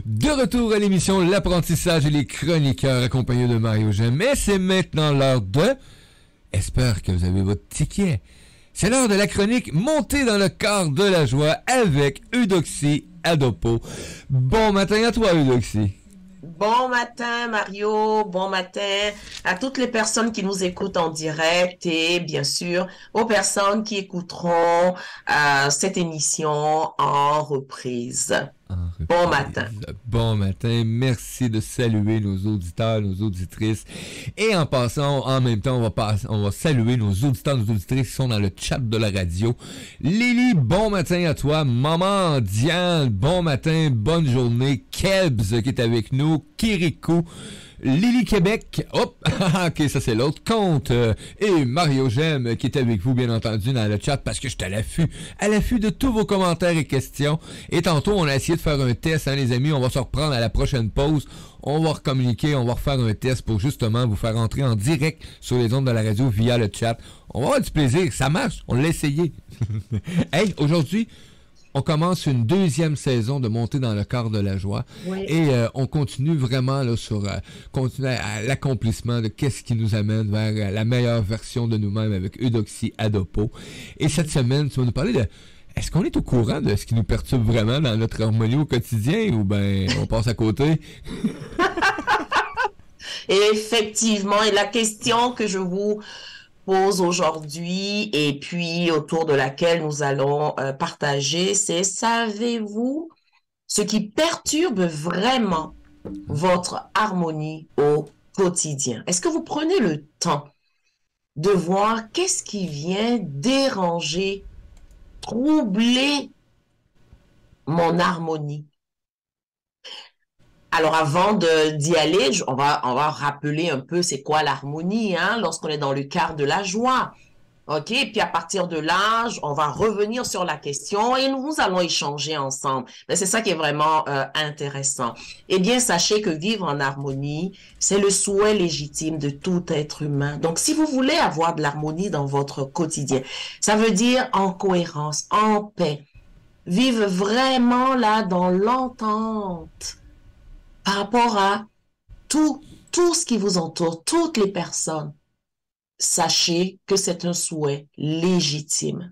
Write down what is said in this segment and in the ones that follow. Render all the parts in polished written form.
De retour à l'émission L'apprentissage et les chroniqueurs accompagnés de Mario Gem. Et c'est maintenant l'heure de... Espère que vous avez votre ticket. C'est l'heure de la chronique Montée dans le quart de la joie avec Eudoxie Adopo. Bon matin à toi, Eudoxie. Bon matin, Mario. Bon matin à toutes les personnes qui nous écoutent en direct et bien sûr aux personnes qui écouteront cette émission en reprise. Bon matin. Bon matin. Merci de saluer nos auditeurs, nos auditrices. Et en passant, en même temps, on va saluer nos auditeurs, nos auditrices qui sont dans le chat de la radio. Lily, bon matin à toi. Maman Diane, bon matin, bonne journée. Kebs qui est avec nous. Kirikou. Lily Québec, hop, ok, ça c'est l'autre compte, et Mario Gem qui est avec vous bien entendu dans le chat parce que je suis à l'affût de tous vos commentaires et questions. Et tantôt on a essayé de faire un test, hein les amis, on va se reprendre à la prochaine pause, on va recommuniquer, on va refaire un test pour justement vous faire entrer en direct sur les ondes de la radio via le chat. On va avoir du plaisir, ça marche, on l'a essayé. Hey, aujourd'hui, on commence une deuxième saison de Montée dans le quart de la joie. Oui. Et on continue vraiment là sur continuer à l'accomplissement de qu'est-ce qui nous amène vers la meilleure version de nous-mêmes avec Eudoxie Adopo. Et cette semaine, tu vas nous parler de est-ce qu'on est au courant de ce qui nous perturbe vraiment dans notre harmonie au quotidien ou ben on passe à côté? Et effectivement, et la question que je vous pose aujourd'hui et puis autour de laquelle nous allons partager, c'est savez-vous ce qui perturbe vraiment votre harmonie au quotidien? Est-ce que vous prenez le temps de voir qu'est-ce qui vient déranger, troubler mon harmonie? Alors, avant d'y aller, on va rappeler un peu c'est quoi l'harmonie, hein, lorsqu'on est dans le quart de la joie. OK? Puis à partir de là, on va revenir sur la question et nous allons échanger ensemble. Mais c'est ça qui est vraiment intéressant. Eh bien, sachez que vivre en harmonie, c'est le souhait légitime de tout être humain. Donc, si vous voulez avoir de l'harmonie dans votre quotidien, ça veut dire en cohérence, en paix. Vivre vraiment là dans l'entente par rapport à tout ce qui vous entoure, toutes les personnes. Sachez que c'est un souhait légitime.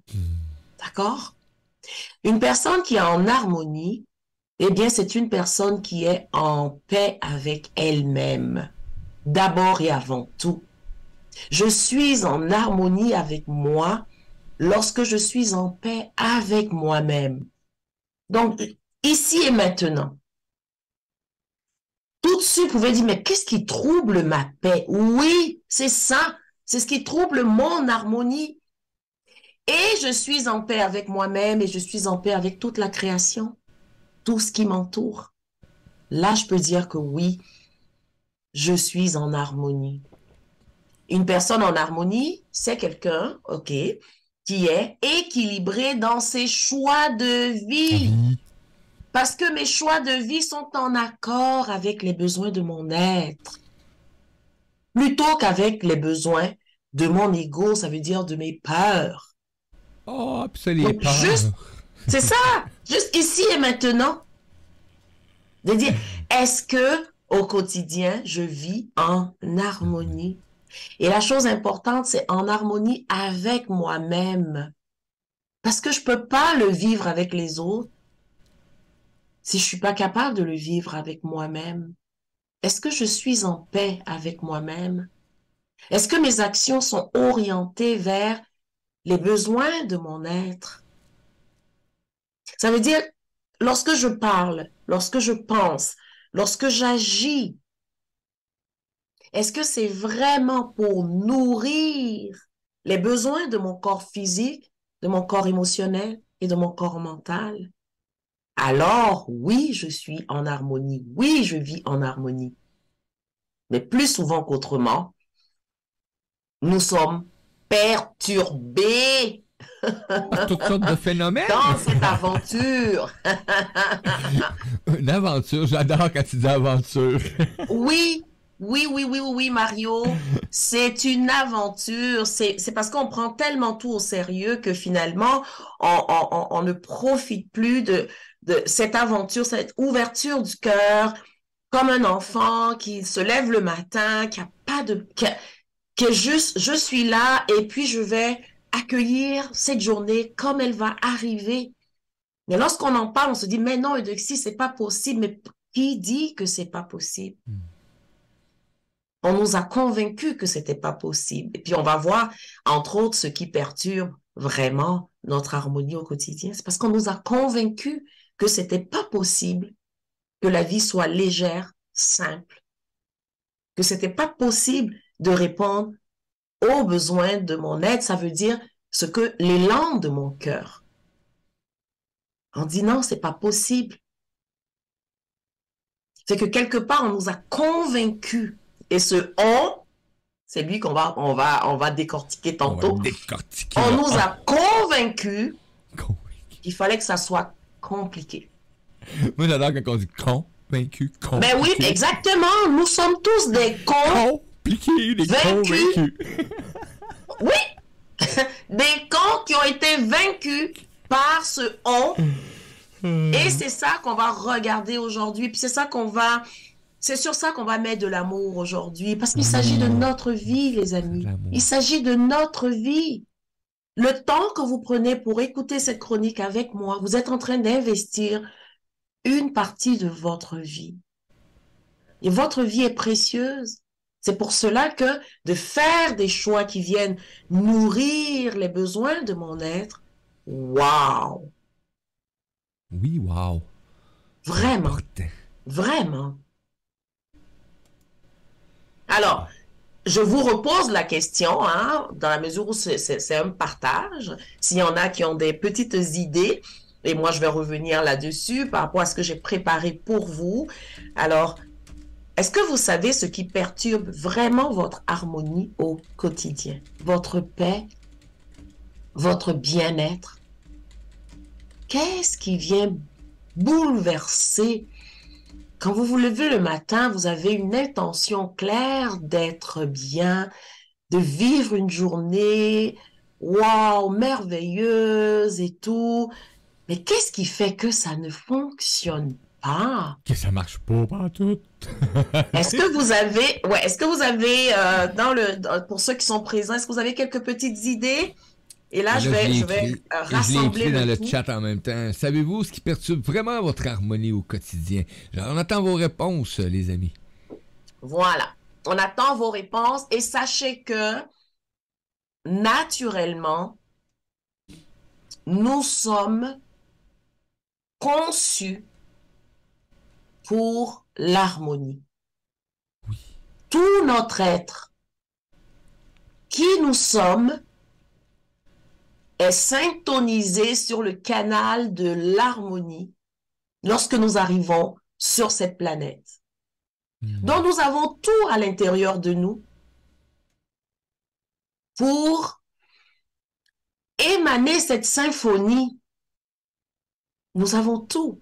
D'accord? Une personne qui est en harmonie, eh bien, c'est une personne qui est en paix avec elle-même. D'abord et avant tout. Je suis en harmonie avec moi lorsque je suis en paix avec moi-même. Donc, ici et maintenant, tout de suite, vous pouvez dire, mais qu'est-ce qui trouble ma paix? Oui, c'est ça. C'est ce qui trouble mon harmonie. Et je suis en paix avec moi-même et je suis en paix avec toute la création, tout ce qui m'entoure. Là, je peux dire que oui, je suis en harmonie. Une personne en harmonie, c'est quelqu'un, OK, qui est équilibré dans ses choix de vie. Parce que mes choix de vie sont en accord avec les besoins de mon être. Plutôt qu'avec les besoins de mon ego, ça veut dire de mes peurs. Oh, absolument. C'est ça, juste ici et maintenant. De dire, est-ce que au quotidien, je vis en harmonie? Et la chose importante, c'est en harmonie avec moi-même. Parce que je peux pas le vivre avec les autres si je suis pas capable de le vivre avec moi-même. Est-ce que je suis en paix avec moi-même? Est-ce que mes actions sont orientées vers les besoins de mon être? Ça veut dire, lorsque je parle, lorsque je pense, lorsque j'agis, est-ce que c'est vraiment pour nourrir les besoins de mon corps physique, de mon corps émotionnel et de mon corps mental? Alors, oui, je suis en harmonie. Oui, je vis en harmonie. Mais plus souvent qu'autrement, nous sommes perturbés toutes sortes de phénomènes dans cette aventure. Une aventure, j'adore quand tu dis aventure. Oui, Mario, c'est une aventure. C'est parce qu'on prend tellement tout au sérieux que finalement, on ne profite plus de cette aventure, cette ouverture du cœur, comme un enfant qui se lève le matin, qui a pas de, qui est juste, je suis là et puis je vais accueillir cette journée comme elle va arriver. Mais lorsqu'on en parle, on se dit, mais non, Eudoxie, c'est pas possible. Mais qui dit que c'est pas possible? On nous a convaincus que c'était pas possible. Et puis on va voir, entre autres, ce qui perturbe vraiment notre harmonie au quotidien. C'est parce qu'on nous a convaincus que c'était pas possible que la vie soit légère, simple, que c'était pas possible de répondre aux besoins de mon être, ça veut dire ce que l'élan de mon cœur. On dit non, c'est pas possible. C'est que quelque part, on nous a convaincus. Et ce on, c'est lui qu'on va décortiquer tantôt. On nous a convaincus qu'il fallait que ça soit compliqué. Moi, j'adore quand on dit convaincu. Ben oui, exactement. Nous sommes tous des compliqués, des convaincus. Oui, des cons qui ont été vaincus par ce on. Et c'est ça qu'on va regarder aujourd'hui. Puis c'est sur ça qu'on va mettre de l'amour aujourd'hui. Parce qu'il s'agit de notre vie, les amis. Il s'agit de notre vie. Le temps que vous prenez pour écouter cette chronique avec moi, vous êtes en train d'investir une partie de votre vie. Et votre vie est précieuse. C'est pour cela que de faire des choix qui viennent nourrir les besoins de mon être, waouh! Oui, waouh! Vraiment. Vraiment. Alors, je vous repose la question, hein, dans la mesure où c'est un partage. S'il y en a qui ont des petites idées, et moi je vais revenir là-dessus par rapport à ce que j'ai préparé pour vous. Alors, est-ce que vous savez ce qui perturbe vraiment votre harmonie au quotidien? Votre paix, votre bien-être? Qu'est-ce qui vient bouleverser? Quand vous vous levez le matin, vous avez une intention claire d'être bien, de vivre une journée, waouh, merveilleuse et tout. Mais qu'est-ce qui fait que ça ne fonctionne pas? Que ça marche pas tout. Est-ce que vous avez, pour ceux qui sont présents, est-ce que vous avez quelques petites idées? Et là, je vais rassembler je l'ai écrit dans le tout. chat en même temps. Savez-vous ce qui perturbe vraiment votre harmonie au quotidien? On attend vos réponses, les amis. Voilà. On attend vos réponses et sachez que, naturellement, nous sommes conçus pour l'harmonie. Oui. Tout notre être, qui nous sommes, est syntonisé sur le canal de l'harmonie lorsque nous arrivons sur cette planète. Donc, nous avons tout à l'intérieur de nous pour émaner cette symphonie. Nous avons tout.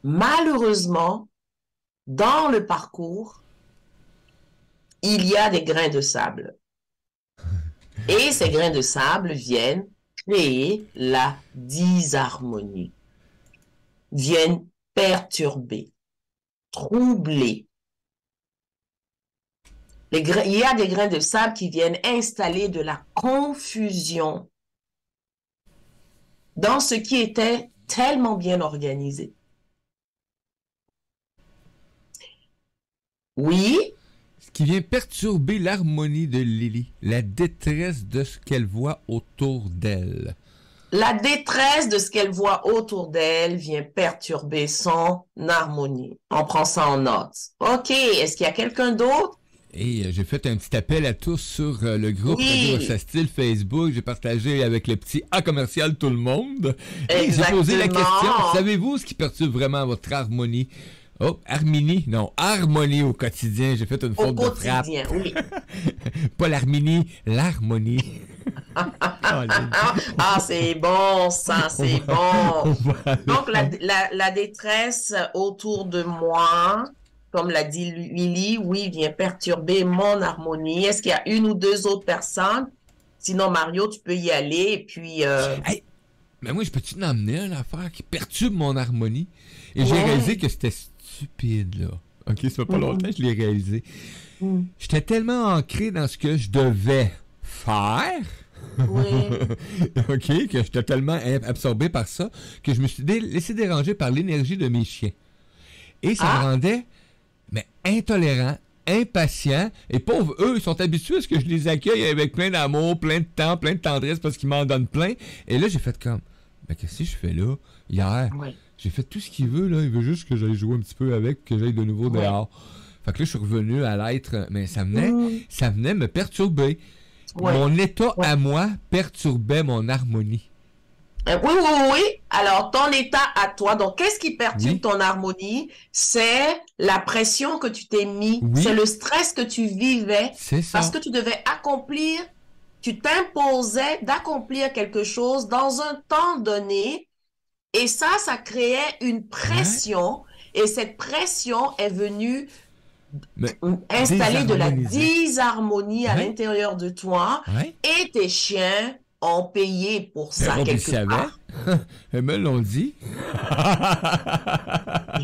Malheureusement, dans le parcours, il y a des grains de sable. Et ces grains de sable viennent créer la disharmonie, viennent perturber, troubler. Il y a des grains de sable qui viennent installer de la confusion dans ce qui était tellement bien organisé. Oui. Ce qui vient perturber l'harmonie de Lily, la détresse de ce qu'elle voit autour d'elle. La détresse de ce qu'elle voit autour d'elle vient perturber son harmonie. On prend ça en note. OK, est-ce qu'il y a quelqu'un d'autre? Et j'ai fait un petit appel à tous sur le groupe Radio Rochastille Facebook. J'ai partagé avec le petit A commercial tout le monde. Et j'ai posé la question, savez-vous ce qui perturbe vraiment votre harmonie? Oh, harmonie au quotidien. J'ai fait une faute de frappe. Oui. Pas l'harmonie, l'harmonie. C'est bon, ça, c'est bon. Donc, la détresse autour de moi, comme l'a dit Lily, oui, vient perturber mon harmonie. Est-ce qu'il y a une ou deux autres personnes? Sinon, Mario, tu peux y aller. Et puis... Hey, Mais moi, je peux-tu t'emmener une affaire qui perturbe mon harmonie? Et j'ai Ouais. réalisé que c'était stupide, là. OK, ça fait pas longtemps que je l'ai réalisé. Mm. J'étais tellement ancré dans ce que je devais faire, Oui. OK, que j'étais tellement absorbé par ça, que je me suis laissé déranger par l'énergie de mes chiens. Et ça me Ah, rendait, mais intolérant, impatient. Et pauvres, eux, ils sont habitués à ce que je les accueille avec plein d'amour, plein de temps, plein de tendresse, parce qu'ils m'en donnent plein. Et là, j'ai fait comme, mais qu'est-ce que je fais là? Hier, oui. j'ai fait tout ce qu'il veut, là. Il veut juste que j'aille jouer un petit peu avec, que j'aille de nouveau Oui. dehors. Fait que là, je suis revenu à l'être, mais Mm. ça venait me perturber. Oui. Mon état Oui. à moi perturbait mon harmonie. Oui, oui, oui, oui. Alors, ton état à toi, donc qu'est-ce qui perturbe Oui, ton harmonie? C'est la pression que tu t'es mis, c'est oui, le stress que tu vivais c'est parce ça. que tu devais accomplir, tu t'imposais d'accomplir quelque chose dans un temps donné et ça créait une Ouais, pression et cette pression est venue mais installer de la désharmonisant. disharmonie à Ouais, l'intérieur de toi ouais. et tes chiens ont payé pour Ben ça non, puis ils quelque savaient. part. Ils me l'ont dit.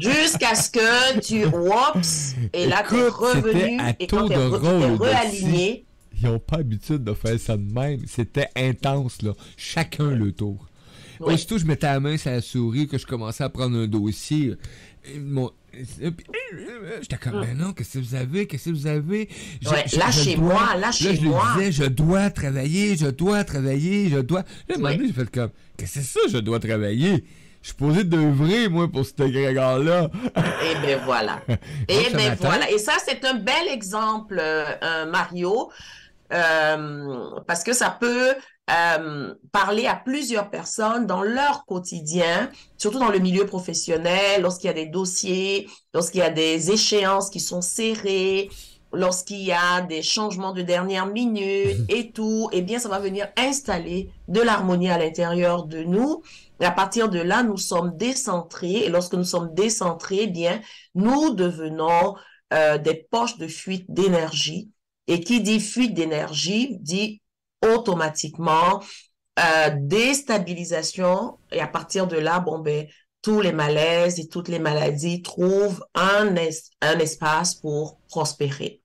Jusqu'à ce que tu, oups, et là, t'es Écoute, c'était revenu, à et quand tour de tu t'es rôle de si. réaligné, Ils n'ont pas l'habitude de faire ça de même. C'était intense, là. Chacun le tour. oui, Aussitôt, je mettais la main sur la souris, que je commençais à prendre un dossier. J'étais comme, hum, ben non, qu'est-ce que vous avez? Qu'est-ce que vous avez? ouais, Je dois. lâchez-moi, Là, je lui lâchez-moi, disais, je dois travailler, je dois travailler, je dois. Là, à un moment oui, donné, j'ai fait comme, qu'est-ce que c'est ça, je dois travailler? Je suis posé d'œuvrer, moi, pour cet agrégat-là. et ben voilà, Donc, et ce ben matin, voilà, et ça, c'est un bel exemple, Mario, parce que ça peut parler à plusieurs personnes dans leur quotidien, surtout dans le milieu professionnel, lorsqu'il y a des dossiers, lorsqu'il y a des échéances qui sont serrées, lorsqu'il y a des changements de dernière minute et tout, eh bien, ça va venir installer de l'harmonie à l'intérieur de nous. Et à partir de là, nous sommes décentrés. Et lorsque nous sommes décentrés, eh bien, nous devenons des poches de fuite d'énergie. Et qui dit fuite d'énergie dit automatiquement déstabilisation. Et à partir de là, bon, ben, tous les malaises et toutes les maladies trouvent un espace pour prospérer.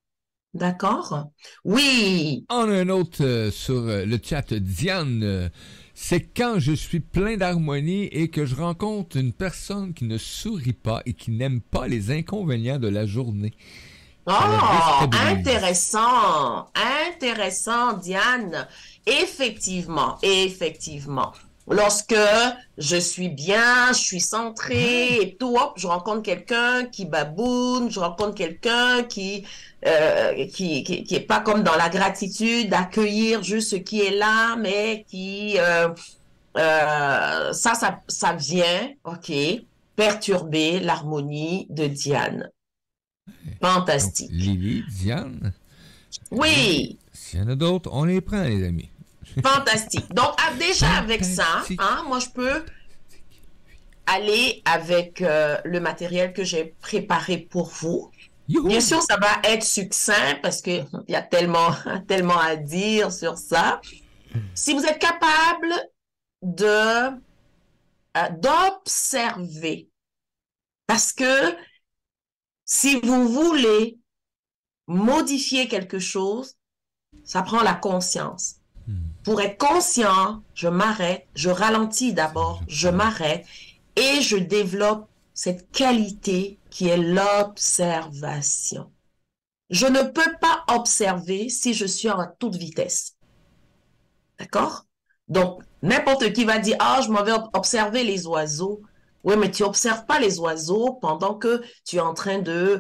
D'accord? Oui. on a un autre sur le chat. Diane, c'est quand je suis plein d'harmonie et que je rencontre une personne qui ne sourit pas et qui n'aime pas les inconvénients de la journée. Ça la Oh, déstabilise. intéressant, intéressant, Diane. Effectivement, effectivement. Lorsque je suis bien, je suis centrée Ouais. et tout, hop, je rencontre quelqu'un qui baboune, je rencontre quelqu'un qui est pas comme dans la gratitude, d'accueillir juste ce qui est là, mais qui ça vient, ok, perturber l'harmonie de Diane. Donc, Fantastique. Lily, Diane, et Oui, s'il y en a d'autres, on les prend, les amis. fantastique. Donc, déjà avec ça, Fantastique. hein, moi, je peux aller avec le matériel que j'ai préparé pour vous. Bien Youhou! sûr, ça va être succinct parce que il y a tellement, tellement à dire sur ça. Si vous êtes capable de d'observer, parce que si vous voulez modifier quelque chose, ça prend la conscience. Pour être conscient, je m'arrête, je ralentis d'abord, je m'arrête et je développe cette qualité qui est l'observation. Je ne peux pas observer si je suis à toute vitesse. D'accord? Donc, n'importe qui va dire, ah, je m'en vais observer les oiseaux. Oui, mais tu observes pas les oiseaux pendant que tu es en train de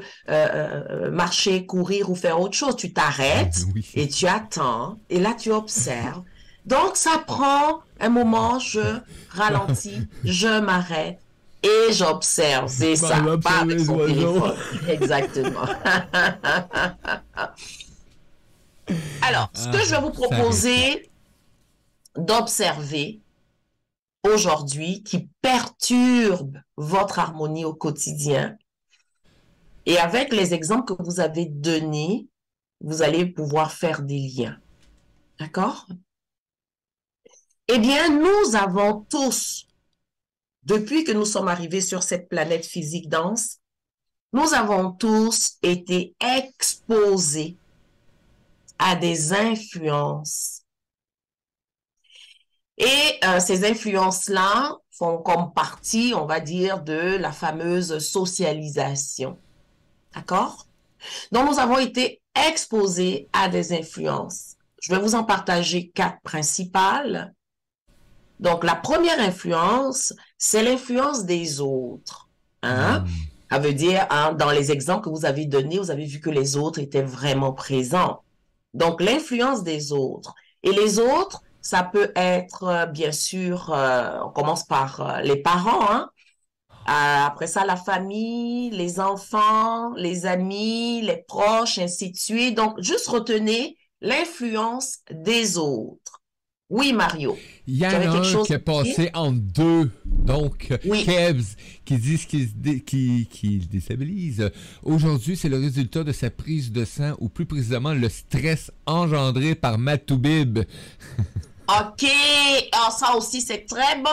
marcher, courir ou faire autre chose. Tu t'arrêtes Oui. et tu attends et là tu observes. Donc ça prend un moment, je ralentis, je m'arrête et j'observe. C'est Je m'en vais ça, pas observer avec les son oiseaux. téléphone. Exactement. Alors, ce que je vais vous Ça arrête pas. proposer d'observer aujourd'hui qui perturbe votre harmonie au quotidien. Et avec les exemples que vous avez donnés, vous allez pouvoir faire des liens. D'accord? Eh bien, nous avons tous, depuis que nous sommes arrivés sur cette planète physique dense, nous avons tous été exposés à des influences. Et ces influences-là font comme partie, on va dire, de la fameuse socialisation. D'accord? Donc, nous avons été exposés à des influences. Je vais vous en partager 4 principales. Donc, la première influence, c'est l'influence des autres. Hein? Ça veut dire, hein, dans les exemples que vous avez donnés, vous avez vu que les autres étaient vraiment présents. Donc, l'influence des autres. Et les autres, ça peut être, bien sûr, on commence par les parents, hein? Après ça, la famille, les enfants, les amis, les proches, ainsi de suite. Donc, juste retenez l'influence des autres. Oui, Mario. Il y en a un qui est passé en deux. Donc, oui. Kebs, qui dit qu'il déstabilise. Aujourd'hui, c'est le résultat de sa prise de sang, ou plus précisément le stress engendré par Matoubib. OK. Alors, ça aussi, c'est très bon.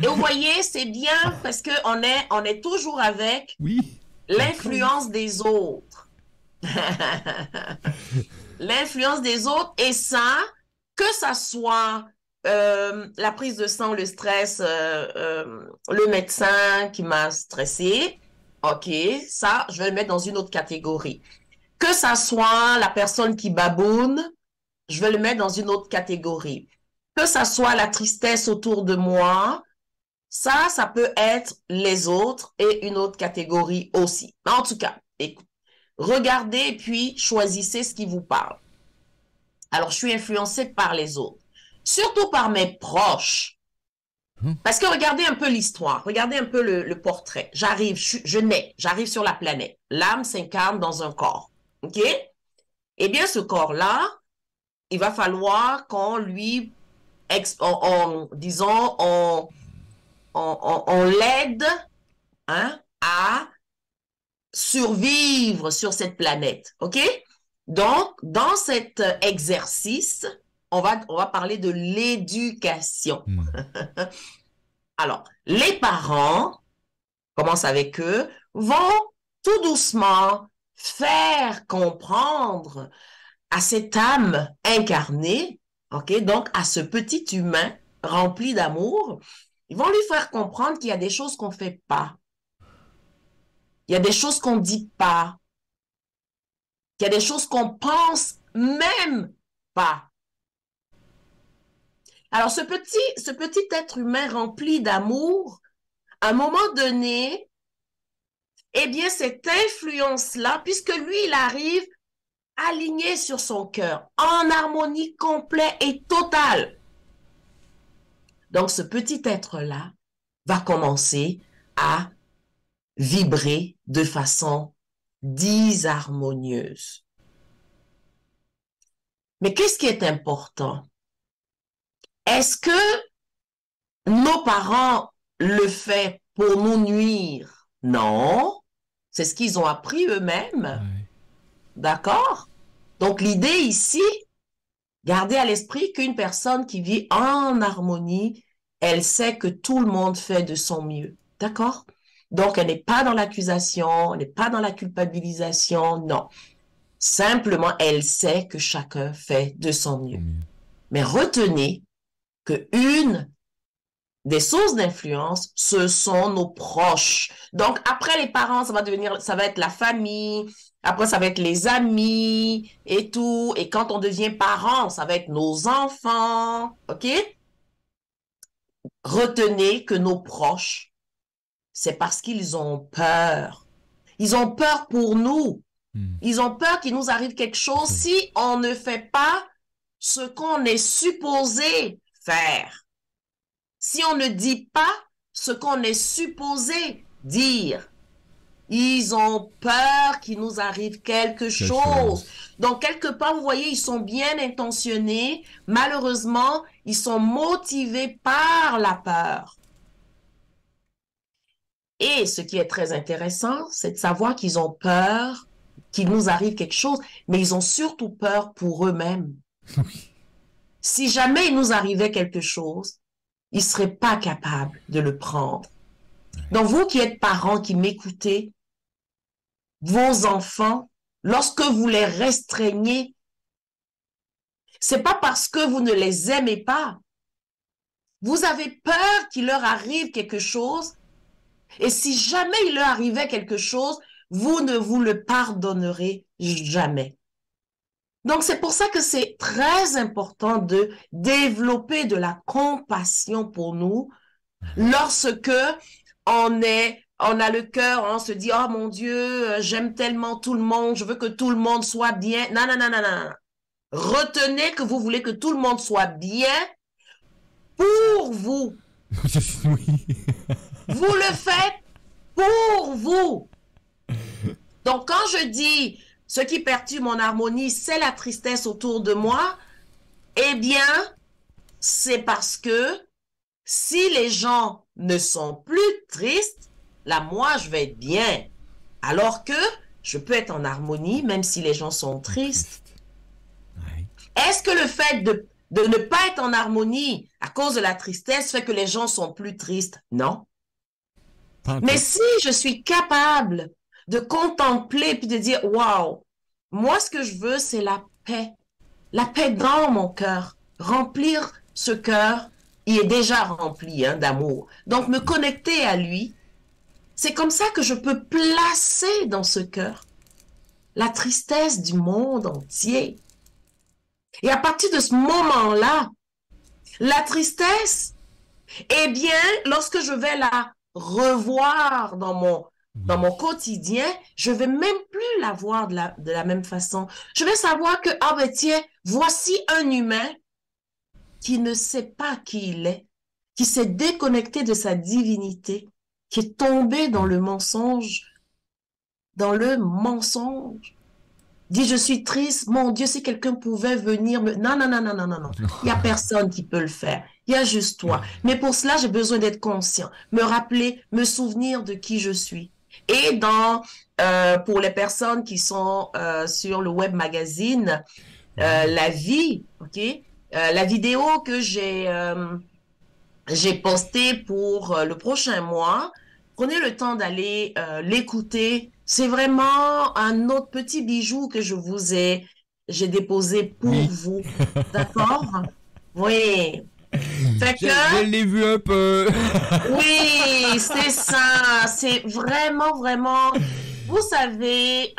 Et vous voyez, c'est bien parce qu'on est toujours avec l'influence des autres. L'influence des autres. Et ça, que ça soit la prise de sang, le stress, le médecin qui m'a stressé, OK, ça, je vais le mettre dans une autre catégorie. Que ça soit la personne qui baboune, je vais le mettre dans une autre catégorie. Que ça soit la tristesse autour de moi, ça peut être les autres et une autre catégorie aussi. En tout cas, écoute, regardez et puis choisissez ce qui vous parle. Alors, je suis influencée par les autres, surtout par mes proches. Parce que regardez un peu l'histoire, regardez un peu le portrait. J'arrive sur la planète. L'âme s'incarne dans un corps. OK? Eh bien, ce corps-là, il va falloir qu'on lui, on l'aide, hein, à survivre sur cette planète. OK? Donc, dans cet exercice, on va parler de l'éducation. Alors, les parents, commence avec eux, vont tout doucement faire comprendre à cette âme incarnée, OK, donc à ce petit humain rempli d'amour, ils vont lui faire comprendre qu'il y a des choses qu'on ne fait pas. Il y a des choses qu'on ne dit pas. Il y a des choses qu'on pense même pas. Alors, ce petit être humain rempli d'amour, à un moment donné, eh bien, cette influence-là, puisque lui, il arrive aligné sur son cœur, en harmonie complète et totale. Donc, ce petit être-là va commencer à vibrer de façon disharmonieuse. Mais qu'est-ce qui est important? Est-ce que nos parents le font pour nous nuire? Non, c'est ce qu'ils ont appris eux-mêmes. D'accord? Donc, l'idée ici, gardez à l'esprit qu'une personne qui vit en harmonie, elle sait que tout le monde fait de son mieux. D'accord? Donc, elle n'est pas dans l'accusation, elle n'est pas dans la culpabilisation, non. Simplement, elle sait que chacun fait de son mieux. Mais retenez que une des sources d'influence, ce sont nos proches. Donc, après les parents, ça va être la famille, après, ça va être les amis et tout. Et quand on devient parent, ça va être nos enfants. OK? Retenez que nos proches, c'est parce qu'ils ont peur. Ils ont peur pour nous. Ils ont peur qu'il nous arrive quelque chose si on ne fait pas ce qu'on est supposé faire. Si on ne dit pas ce qu'on est supposé dire. Ils ont peur qu'il nous arrive quelque chose. Donc, quelque part, vous voyez, ils sont bien intentionnés. Malheureusement, ils sont motivés par la peur. Et ce qui est très intéressant, c'est de savoir qu'ils ont peur qu'il nous arrive quelque chose, mais ils ont surtout peur pour eux-mêmes. Si jamais il nous arrivait quelque chose, il ne serait pas capable de le prendre. Donc, vous qui êtes parents, qui m'écoutez, vos enfants, lorsque vous les restreignez, c'est pas parce que vous ne les aimez pas. Vous avez peur qu'il leur arrive quelque chose. Et si jamais il leur arrivait quelque chose, vous ne vous le pardonnerez jamais. Donc, c'est pour ça que c'est très important de développer de la compassion pour nous lorsque on a le cœur, on se dit, oh mon Dieu, j'aime tellement tout le monde, je veux que tout le monde soit bien. Non, non, non, non, non. Retenez que vous voulez que tout le monde soit bien pour vous. Oui. Vous le faites pour vous. Donc, quand je dis ce qui perturbe mon harmonie, c'est la tristesse autour de moi, eh bien, c'est parce que si les gens ne sont plus tristes, là, moi, je vais être bien. Alors que je peux être en harmonie même si les gens sont tristes. Ouais. Est-ce que le fait de ne pas être en harmonie à cause de la tristesse fait que les gens sont plus tristes? Non. Mais si je suis capable de contempler puis de dire, waouh, moi, ce que je veux, c'est la paix dans mon cœur, remplir ce cœur, il est déjà rempli d'amour. Donc, me connecter à lui, c'est comme ça que je peux placer dans ce cœur la tristesse du monde entier. Et à partir de ce moment-là, la tristesse, eh bien, lorsque je vais la revoir dans mon quotidien, je vais même plus la voir de la même façon. Je vais savoir que, ah ben tiens, voici un humain qui ne sait pas qui il est, qui s'est déconnecté de sa divinité, qui est tombé dans le mensonge, Dit, je suis triste, mon Dieu, si quelqu'un pouvait venir me... Non, non, non, non, non, non, non. Il n'y a personne qui peut le faire. Il y a juste toi. Mais pour cela, j'ai besoin d'être conscient, me rappeler, me souvenir de qui je suis. Et pour les personnes qui sont sur le web magazine, La Vie, ok, la vidéo que j'ai postée pour le prochain mois, prenez le temps d'aller l'écouter. C'est vraiment un autre petit bijou que j'ai déposé pour vous. D'accord? Oui. Fait que... Je l'ai vu un peu. Oui, c'est ça. C'est vraiment, vraiment... Vous savez,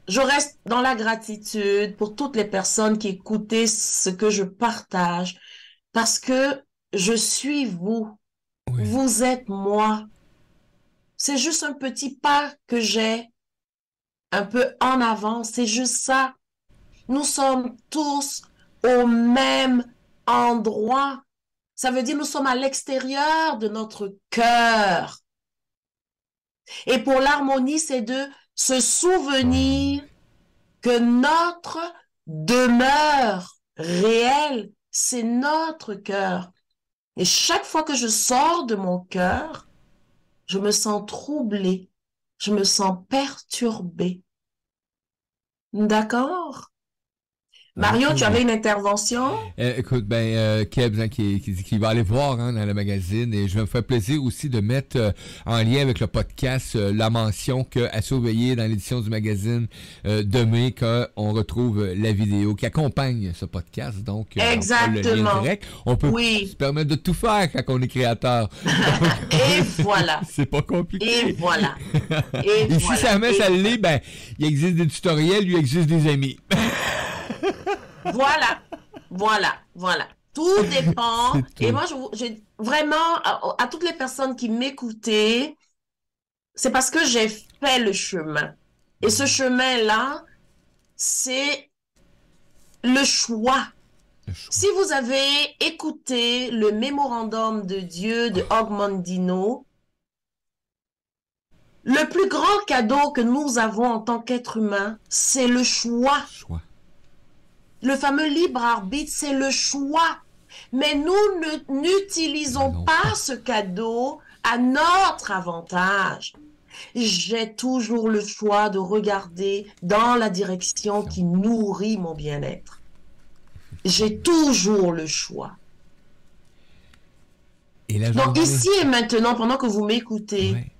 je reste dans la gratitude pour toutes les personnes qui écoutaient ce que je partage parce que je suis vous. Oui. Vous êtes moi. C'est juste un petit pas que j'ai un peu en avant. C'est juste ça. Nous sommes tous au même endroit. Ça veut dire nous sommes à l'extérieur de notre cœur. Et pour l'harmonie, c'est de se souvenir que notre demeure réelle, c'est notre cœur. Et chaque fois que je sors de mon cœur, je me sens troublée, je me sens perturbée. D'accord? Mario, tu avais une intervention? Écoute, Keb qui va aller voir dans le magazine et je vais me faire plaisir aussi de mettre en lien avec le podcast la mention qu'à surveiller dans l'édition du magazine demain qu'on retrouve la vidéo qui accompagne ce podcast. Donc, exactement. Le lien direct. On peut se permettre de tout faire quand on est créateur. Et voilà. C'est pas compliqué. Et voilà. Et si ça met ça l'est, il existe des tutoriels, il existe des amis. Voilà. Tout dépend. Et moi, j'ai vraiment, à toutes les personnes qui m'écoutaient, c'est parce que j'ai fait le chemin. Et ce chemin-là, c'est le choix. Si vous avez écouté le mémorandum de Dieu de Ogmandino, le plus grand cadeau que nous avons en tant qu'être humain, c'est le choix. Le fameux libre arbitre, c'est le choix. Mais nous n'utilisons pas ce cadeau à notre avantage. J'ai toujours le choix de regarder dans la direction qui nourrit mon bien-être. J'ai toujours le choix. Et la Donc, journée... ici et maintenant, pendant que vous m'écoutez, Ouais.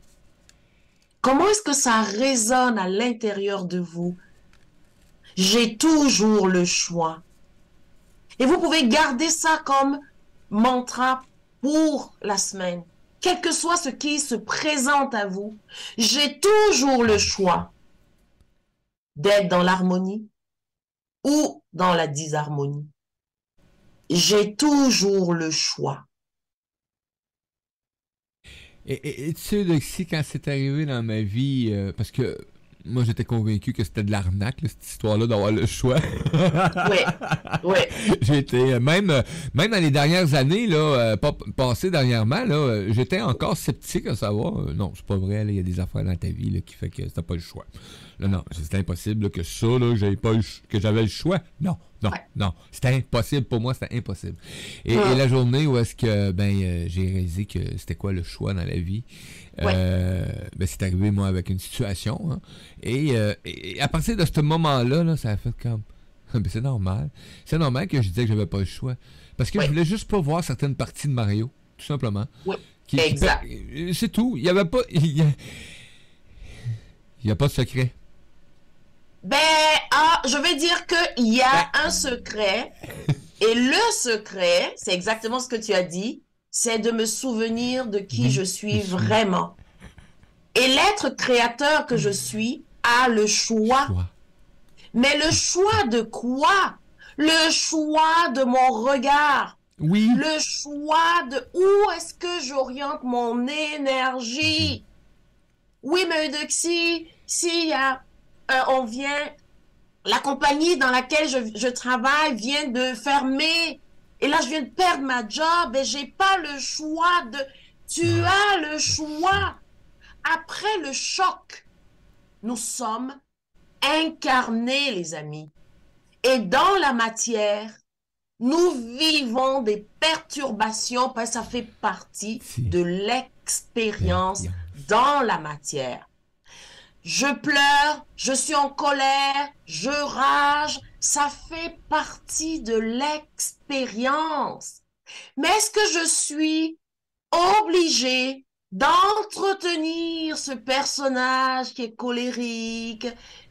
comment est-ce que ça résonne à l'intérieur de vous? J'ai toujours le choix. Et vous pouvez garder ça comme mantra pour la semaine. Quel que soit ce qui se présente à vous, j'ai toujours le choix d'être dans l'harmonie ou dans la disharmonie. J'ai toujours le choix. Et tu sais, Lexi, quand c'est arrivé dans ma vie, parce que moi j'étais convaincu que c'était de l'arnaque, là, cette histoire-là d'avoir le choix. Oui, oui. J'ai été, même dans les dernières années, là, pas passées dernièrement, là, j'étais encore sceptique à savoir, non, c'est pas vrai, il y a des affaires dans ta vie là, qui fait que t'as pas le choix. Là, non, c'était impossible là, que ça, là, que j'avais le choix. Non, non, Ouais. non. C'était impossible pour moi, c'était impossible. Et la journée où est-ce que j'ai réalisé que c'était quoi le choix dans la vie, c'est arrivé moi avec une situation. Hein, et à partir de ce moment-là, là, ça a fait comme ben, c'est normal. C'est normal que je disais que j'avais pas le choix. Parce que je voulais juste pas voir certaines parties de Mario, tout simplement. Oui, exact. C'est tout. Il y avait pas. Il y a pas de secret. Ben, je vais dire qu'il y a un secret. Et le secret, c'est exactement ce que tu as dit, c'est de me souvenir de qui je suis vraiment. Et l'être créateur que je suis a le choix. Mais le choix de quoi? Le choix de mon regard. Oui. Le choix de où est-ce que j'oriente mon énergie. Oui, mais si y a, on vient, la compagnie dans laquelle je travaille vient de fermer, et là je viens de perdre ma job, et j'ai pas le choix de, tu as le choix. Après le choc, nous sommes incarnés, les amis. Et dans la matière, nous vivons des perturbations parce que ça fait partie de l'expérience dans la matière. Je pleure, je suis en colère, je rage, ça fait partie de l'expérience. Mais est-ce que je suis obligée d'entretenir ce personnage qui est colérique,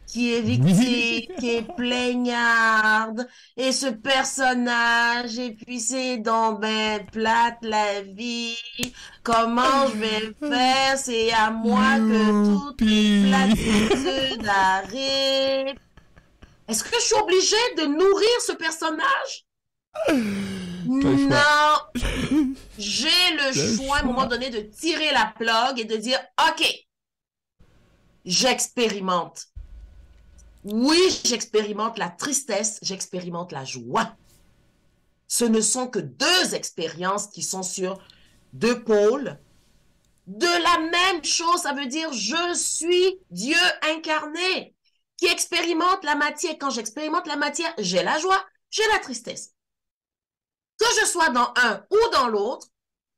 qui est victime, qui est plaignarde, et ce personnage, et puis c'est donc ben plate la vie, comment je vais le faire, c'est à moi que toute platitude arrive. Est-ce que je suis obligée de nourrir ce personnage? Non, j'ai le choix à un moment donné de tirer la plug et de dire, OK, j'expérimente. Oui, j'expérimente la tristesse, j'expérimente la joie. Ce ne sont que deux expériences qui sont sur deux pôles de la même chose. Ça veut dire, je suis Dieu incarné qui expérimente la matière. Quand j'expérimente la matière, j'ai la joie, j'ai la tristesse. Que je sois dans un ou dans l'autre,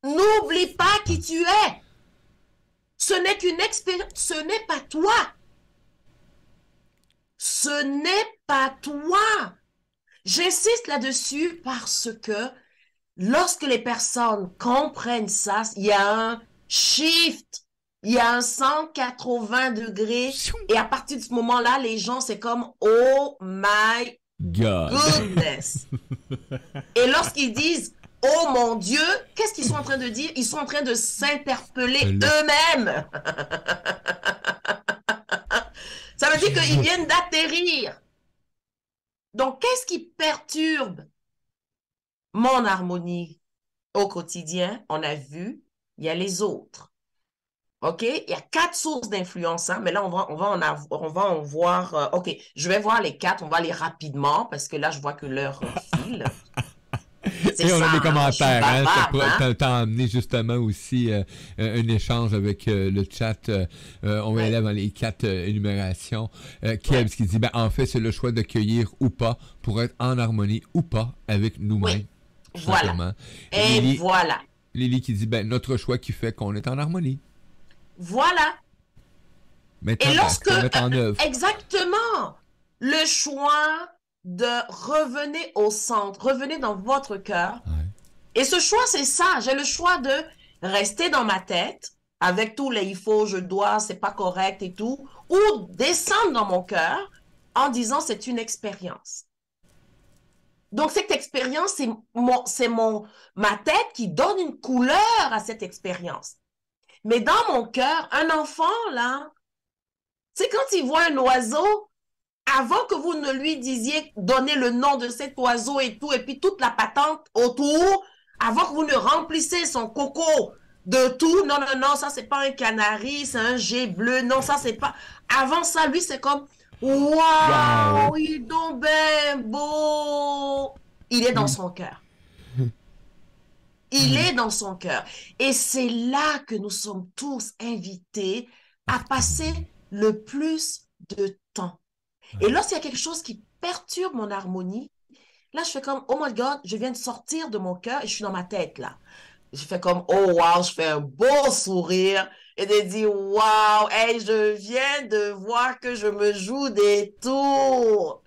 n'oublie pas qui tu es. Ce n'est qu'une expérience, ce n'est pas toi. Ce n'est pas toi. J'insiste là-dessus parce que lorsque les personnes comprennent ça, il y a un shift, il y a un 180 degrés et à partir de ce moment-là, les gens, c'est comme « Oh my goodness ». Et lorsqu'ils disent « Oh mon Dieu », qu'est-ce qu'ils sont en train de dire? Ils sont en train de s'interpeller eux-mêmes. Ça veut dire qu'ils viennent d'atterrir. Donc, qu'est-ce qui perturbe mon harmonie au quotidien? On a vu, il y a les autres. OK? Il y a 4 sources d'influence, hein? Mais là, on va en voir. OK, je vais voir les 4, on va aller rapidement parce que là, je vois que l'heure file. Et on a des commentaires, hein? T'as amené justement aussi un échange avec le chat. On va aller dans les 4 énumérations. Kebs qui dit, en fait, c'est le choix de cueillir ou pas pour être en harmonie ou pas avec nous-mêmes. Oui. Voilà. Et Lily, voilà. Lily qui dit, notre choix qui fait qu'on est en harmonie. Voilà. Maintenant, et lorsque, mettre en œuvre. exactement, le choix de revenir au centre, revenez dans votre cœur. Ouais. Et ce choix, c'est ça. J'ai le choix de rester dans ma tête avec tous les il faut, je dois, c'est pas correct et tout, ou descendre dans mon cœur en disant c'est une expérience. Donc, cette expérience, ma tête qui donne une couleur à cette expérience. Mais dans mon cœur, un enfant, là, c'est quand il voit un oiseau, avant que vous ne lui disiez donner le nom de cet oiseau et tout, et puis toute la patente autour, avant que vous ne remplissez son coco de tout, non, non, non, ça, c'est pas un canari, c'est un jet bleu, non, ça, c'est pas... Avant ça, lui, c'est comme, waouh, il est donc bien beau. Il est dans son cœur. Il est dans son cœur. Et c'est là que nous sommes tous invités à passer le plus de temps. Et lorsqu'il y a quelque chose qui perturbe mon harmonie, là, je fais comme, oh my God, je viens de sortir de mon cœur et je suis dans ma tête, là. Je fais comme, oh wow, je fais un beau sourire et de dire, wow, hey, je viens de voir que je me joue des tours.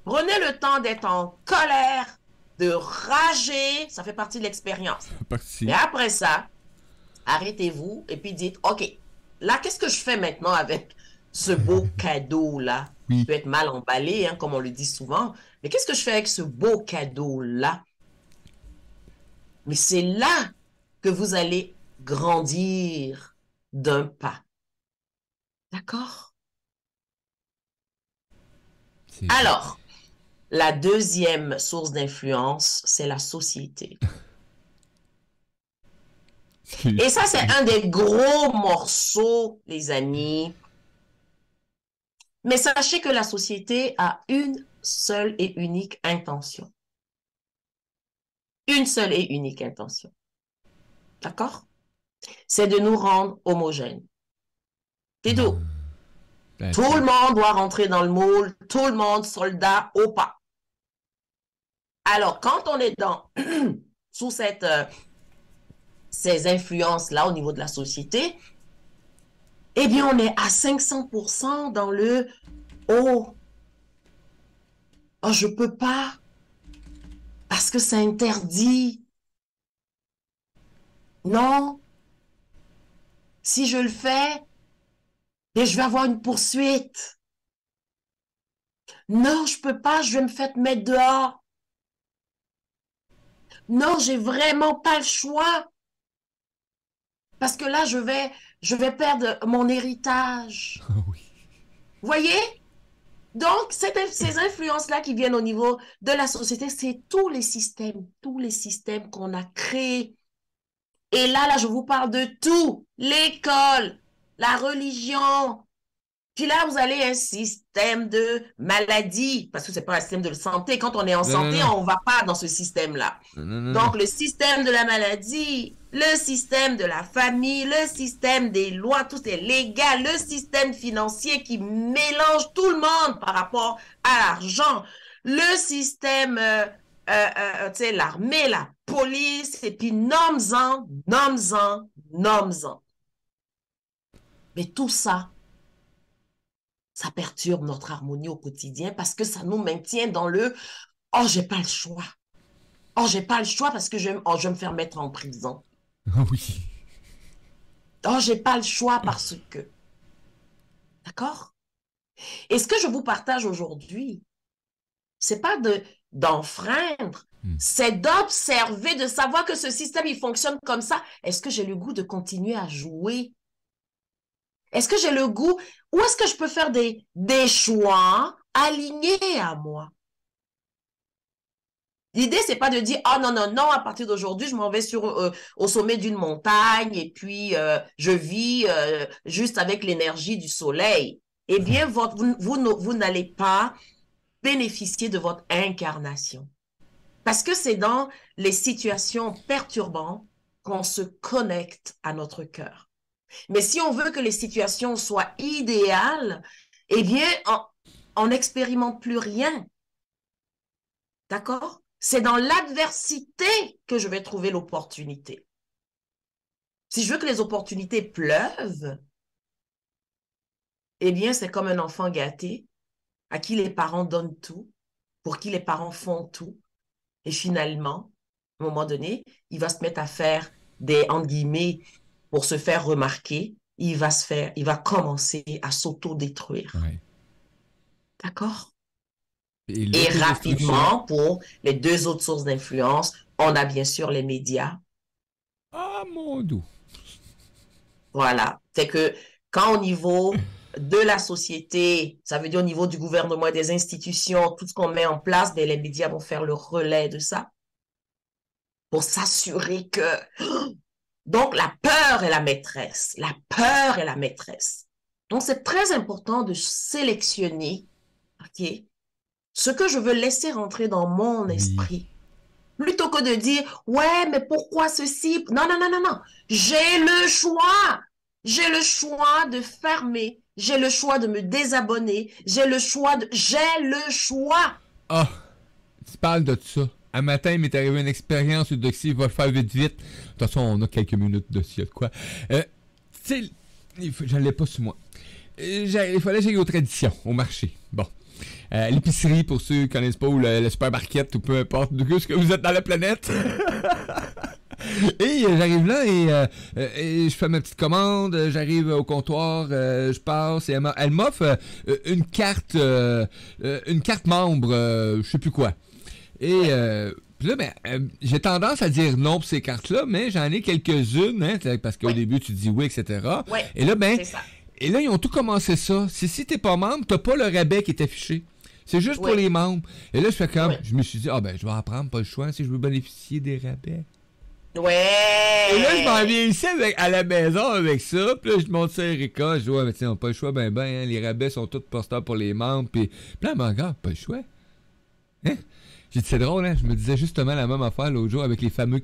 Prenez le temps d'être en colère, de rager, ça fait partie de l'expérience. Et après ça, arrêtez-vous et puis dites, OK, là, qu'est-ce que je fais maintenant avec ce beau cadeau-là? Oui. Il peut être mal emballé, hein, comme on le dit souvent, mais qu'est-ce que je fais avec ce beau cadeau-là? Mais c'est là que vous allez grandir d'un pas. D'accord? Alors, la deuxième source d'influence, c'est la société. Et ça, c'est un des gros morceaux, les amis. Mais sachez que la société a une seule et unique intention. Une seule et unique intention. D'accord? C'est de nous rendre homogènes. C'est tout. Tout le monde doit rentrer dans le moule, tout le monde soldat au pas. Alors, quand on est sous ces influences-là au niveau de la société, eh bien, on est à 500% dans le « Oh, je peux pas, parce que c'est interdit. Non, si je le fais, et je vais avoir une poursuite. Non, je peux pas, je vais me faire mettre dehors. Non, j'ai vraiment pas le choix. Parce que là, je vais perdre mon héritage. Oui. Voyez? Donc, ces influences-là qui viennent au niveau de la société, c'est tous les systèmes qu'on a créés. Et là, je vous parle de tout. L'école, la religion. Puis là, vous allez un système de maladie, parce que c'est pas un système de santé. Quand on est en santé, on va pas dans ce système-là. Donc, le système de la maladie, le système de la famille, le système des lois, tout est légal, le système financier qui mélange tout le monde par rapport à l'argent, le système, tu sais, l'armée, la police, et puis nomme-en. Mais tout ça, ça perturbe notre harmonie au quotidien parce que ça nous maintient dans le « Oh, j'ai pas le choix. Oh, j'ai pas le choix parce que je vais me faire mettre en prison. Oui. Oh, j'ai pas le choix parce que... » D'accord? Et ce que je vous partage aujourd'hui, c'est pas d'enfreindre, c'est d'observer, de savoir que ce système, il fonctionne comme ça. Est-ce que j'ai le goût de continuer à jouer? Est-ce que j'ai le goût, ou est-ce que je peux faire des choix alignés à moi? L'idée, c'est pas de dire, oh non, non, non, à partir d'aujourd'hui, je m'en vais au sommet d'une montagne et puis je vis juste avec l'énergie du soleil. Eh bien, vous n'allez pas bénéficier de votre incarnation. Parce que c'est dans les situations perturbantes qu'on se connecte à notre cœur. Mais si on veut que les situations soient idéales, eh bien, on n'expérimente plus rien. D'accord? C'est dans l'adversité que je vais trouver l'opportunité. Si je veux que les opportunités pleuvent, eh bien, c'est comme un enfant gâté à qui les parents donnent tout. pour qui les parents font tout. Et finalement, à un moment donné, il va se mettre à faire des, entre guillemets, pour se faire remarquer, il va commencer à s'auto-détruire. Ouais. D'accord? Et Et l'autodestruction. rapidement, pour les deux autres sources d'influence, on a bien sûr les médias. Ah, mon doux. Voilà. C'est que quand au niveau de la société, ça veut dire au niveau du gouvernement et des institutions, tout ce qu'on met en place, ben, les médias vont faire le relais de ça pour s'assurer que... Donc, la peur est la maîtresse. La peur est la maîtresse. Donc, c'est très important de sélectionner, OK, ce que je veux laisser rentrer dans mon Oui. esprit. Plutôt que de dire, ouais, mais pourquoi ceci? Non, non, non, non, non. J'ai le choix. J'ai le choix de fermer. J'ai le choix de me désabonner. J'ai le choix de... J'ai le choix. Ah, tu parles de ça. Un matin, il m'est arrivé une expérience sur Doxy, il va le faire vite vite. De toute façon, on a quelques minutes de de quoi. Tu sais, j'allais pas sur moi. Il fallait que j'aille aux traditions, au marché. Bon. L'épicerie, pour ceux qui connaissent pas, ou le supermarket, ou peu importe d'où est-ce que vous êtes dans la planète. Et j'arrive là et je fais ma petite commande, j'arrive au comptoir, je passe et elle m'offre une carte membre, je sais plus quoi. Et Oui, puis là, ben, j'ai tendance à dire non pour ces cartes-là, mais j'en ai quelques-unes, hein, parce qu'au oui, début tu dis oui, etc. oui, Et là, ben, c'est ça. et là, ils ont tout commencé ça. Si t'es pas membre, t'as pas le rabais qui est affiché. C'est juste pour Oui, les membres. Et là, je fais comme, oui, je me suis dit, ah ben, je vais en prendre, pas le choix, si je veux bénéficier des rabais. Et là, je m'en ouais. viens ici à la maison avec ça. Puis là, je monte ça à Erika. Je dis, ouais, mais tiens, on n'a pas le choix, hein, les rabais sont tous posteurs pour les membres. Puis là, elle me regarde, pas le choix. Hein? J'ai dit, c'est drôle, hein? Je me disais justement la même affaire l'autre jour avec les fameux.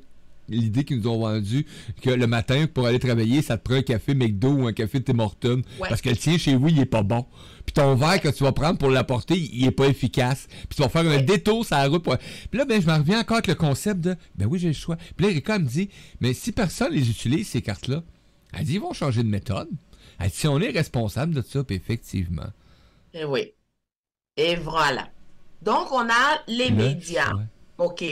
L'idée qu'ils nous ont vendue que le matin, pour aller travailler, ça te prend un café McDo ou un café Tim Hortons. Ouais, Parce que le tien chez vous, il est pas bon. Puis ton verre que tu vas prendre pour l'apporter, il est pas efficace. Puis tu vas faire un ouais. détour sur la route. Puis là, ben, je m'en reviens encore avec le concept de, ben oui, j'ai le choix. Puis là, Erika me dit, mais si personne les utilise, ces cartes-là, elle dit, ils vont changer de méthode. Elle dit, si on est responsable de ça, puis effectivement, Et oui. Et voilà. Donc, on a les le médias, choix. OK,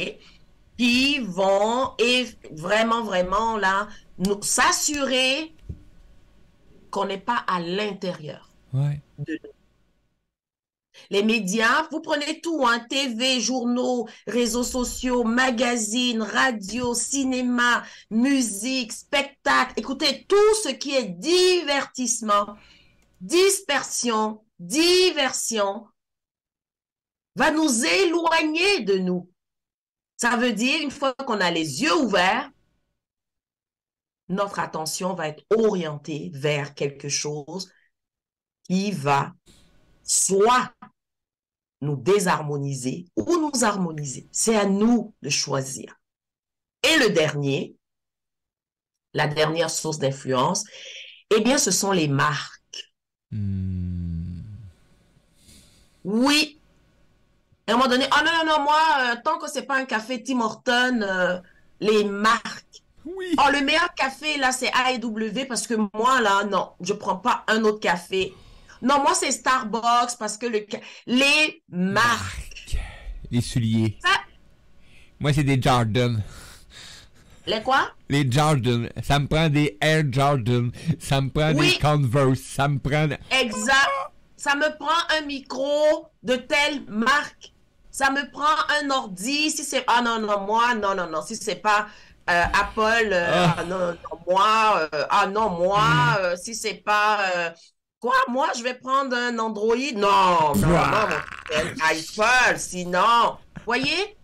qui vont et vraiment, vraiment, là, nous s'assurer qu'on n'est pas à l'intérieur Ouais. de nous. Les médias, vous prenez tout, hein, TV, journaux, réseaux sociaux, magazines, radio, cinéma, musique, spectacle. Écoutez, tout ce qui est divertissement, dispersion, diversion, va nous éloigner de nous. Ça veut dire, une fois qu'on a les yeux ouverts, notre attention va être orientée vers quelque chose qui va soit nous désharmoniser ou nous harmoniser. C'est à nous de choisir. Et le dernier, la dernière source d'influence, eh bien, ce sont les marques. Hmm. Oui, à un moment donné, oh non, non, non, moi, tant que c'est pas un café Tim Hortons, les marques. Oui. Oh, le meilleur café, là, c'est A&W parce que moi, là, non, je prends pas un autre café. Non, moi, c'est Starbucks parce que les marques. Marc. Les souliers. Ça, Moi, c'est des Jordan. les quoi? Les Jordan. Ça me prend des Air Jordan. Ça me prend des Oui, Converse. Ça me prend. exact. Ça me prend un micro de telle marque. Ça me prend un ordi. Si c'est... Ah non, non, moi, non, non, non. Si c'est pas Apple, Ah. ah non, non, moi, ah non, moi, si c'est pas... quoi, moi, je vais prendre un Android? Non, non, non, mon iPhone, sinon... Voyez?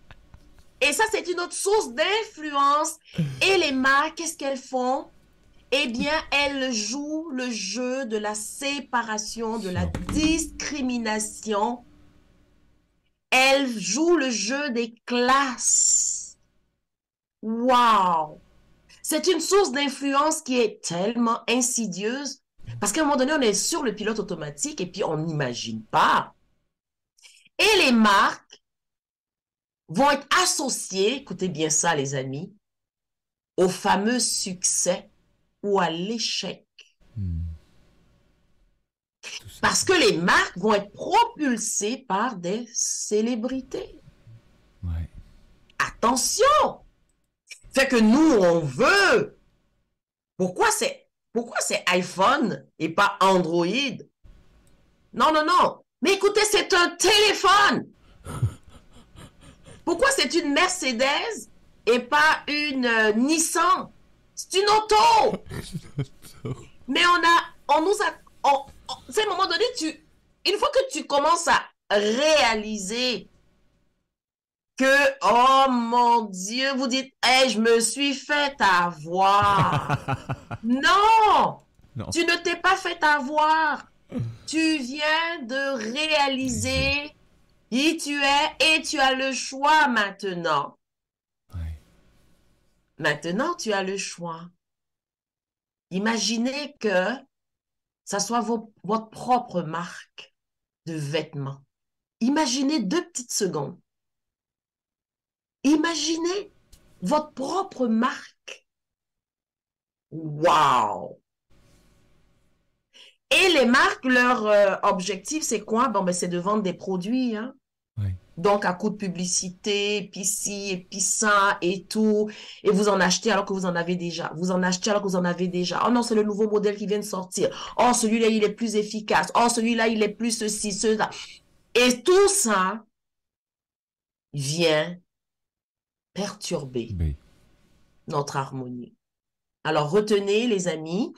Et ça, c'est une autre source d'influence. Et les marques, qu'est-ce qu'elles font? Eh bien, elles jouent le jeu de la séparation, de la discrimination. Elles jouent le jeu des classes. Waouh! C'est une source d'influence qui est tellement insidieuse parce qu'à un moment donné, on est sur le pilote automatique et puis on n'imagine pas. Et les marques vont être associées, écoutez bien ça les amis, au fameux succès ou à l'échec. Parce que les marques vont être propulsées par des célébrités. Ouais. Attention! Fait que nous, on veut. Pourquoi c'est iPhone et pas Android? Non, non, non. Mais écoutez, c'est un téléphone. Pourquoi c'est une Mercedes et pas une Nissan? C'est une auto. Mais on nous a, c'est à un moment donné, une fois que tu commences à réaliser que, oh mon Dieu, vous dites, hey, je me suis fait avoir. Non, Non. tu ne t'es pas fait avoir. Tu viens de réaliser qui tu es et tu as le choix maintenant. Ouais. Maintenant, tu as le choix. Imaginez que ça soit votre propre marque de vêtements. Imaginez 2 petites secondes. Imaginez votre propre marque. Wow! Et les marques, leur objectif, c'est quoi? Bon, ben, c'est de vendre des produits, hein? Ouais. Donc, à coup de publicité, puis ci, et puis ça, et tout. Et vous en achetez alors que vous en avez déjà. Vous en achetez alors que vous en avez déjà. Oh non, c'est le nouveau modèle qui vient de sortir. Oh, celui-là, il est plus efficace. Oh, celui-là, il est plus ceci, cela. Et tout ça vient perturber notre harmonie. Alors, retenez, les amis,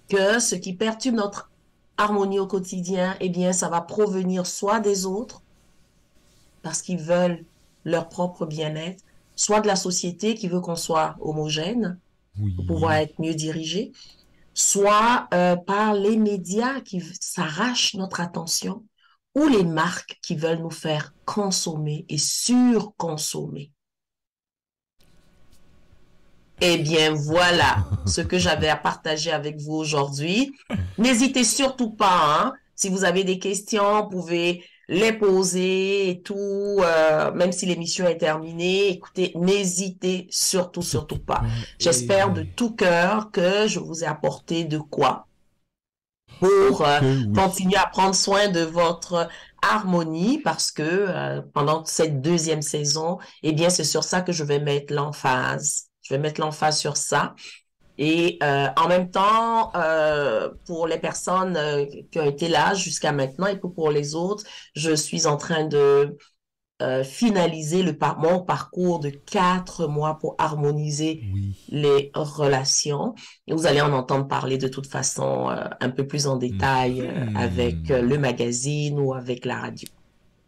que ce qui perturbe notre harmonie au quotidien, eh bien, ça va provenir soit des autres, parce qu'ils veulent leur propre bien-être, soit de la société qui veut qu'on soit homogène, pour pouvoir être mieux dirigé, soit par les médias qui s'arrachent notre attention, ou les marques qui veulent nous faire consommer et surconsommer. Eh bien, voilà ce que j'avais à partager avec vous aujourd'hui. N'hésitez surtout pas, hein, si vous avez des questions, vous pouvez les poser et tout, même si l'émission est terminée. Écoutez, n'hésitez surtout pas. J'espère de tout cœur que je vous ai apporté de quoi pour continuer à prendre soin de votre harmonie, parce que pendant cette 2e saison, eh bien, c'est sur ça que je vais mettre l'emphase. Je vais mettre l'emphase sur ça. Et en même temps, pour les personnes qui ont été là jusqu'à maintenant et pour les autres, je suis en train de finaliser mon parcours de 4 mois pour harmoniser les relations. Et vous allez en entendre parler de toute façon un peu plus en détail avec le magazine ou avec la radio.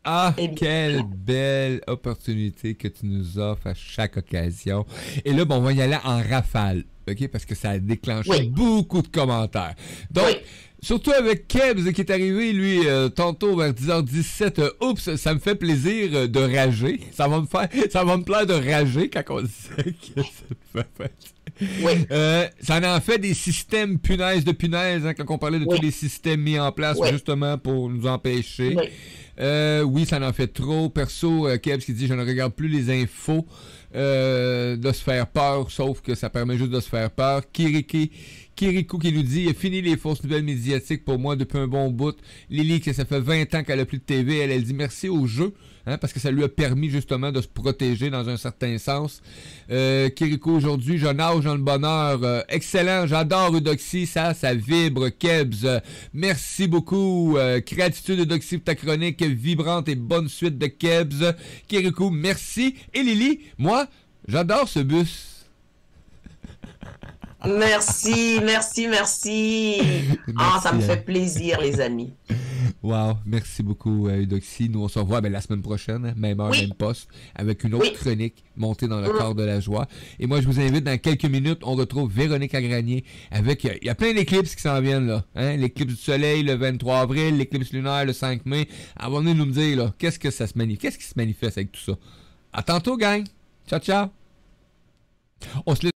Ah, quelle belle opportunité que tu nous offres à chaque occasion. Et là, bon, on va y aller en rafale, OK? Parce que ça a déclenché beaucoup de commentaires. Donc, surtout avec Kebs qui est arrivé, lui, tantôt vers 10h17. Oups, ça me fait plaisir de rager. Ça va me plaire de rager quand on disait que ça me fait... ça en a fait des systèmes punaises de punaises, hein, quand on parlait de tous les systèmes mis en place justement pour nous empêcher. Oui, ça en fait trop. Perso, Kebs qui dit « Je ne regarde plus les infos de se faire peur, sauf que ça permet juste de se faire peur. » Kirikou qui nous dit « Fini les fausses nouvelles médiatiques pour moi depuis un bon bout. » Lily, que ça fait 20 ans qu'elle a plus de TV, elle dit « Merci au jeu. » Hein, parce que ça lui a permis justement de se protéger dans un certain sens. Kirikou aujourd'hui, je nage dans le bonheur. Excellent, j'adore Eudoxie, ça vibre. Kebs, merci beaucoup. Gratitude Eudoxie pour ta chronique vibrante et bonne suite de Kebs. Kirikou, merci. Et Lily, moi, j'adore ce bus. Merci. Ah, ça me fait plaisir, les amis. Wow, merci beaucoup, Eudoxie. Nous, on se revoit la semaine prochaine, hein, même heure, même poste, avec une autre chronique montée dans le corps de la joie. Et moi, je vous invite, dans quelques minutes, on retrouve Véronique Agranier avec... Il y a plein d'éclipses qui s'en viennent, là. Hein? L'éclipse du soleil le 23 avril, l'éclipse lunaire le 5 mai. Elle va venir nous dire, là, qu'est-ce qui se manifeste avec tout ça. À tantôt, gang! Ciao, ciao! On se laisse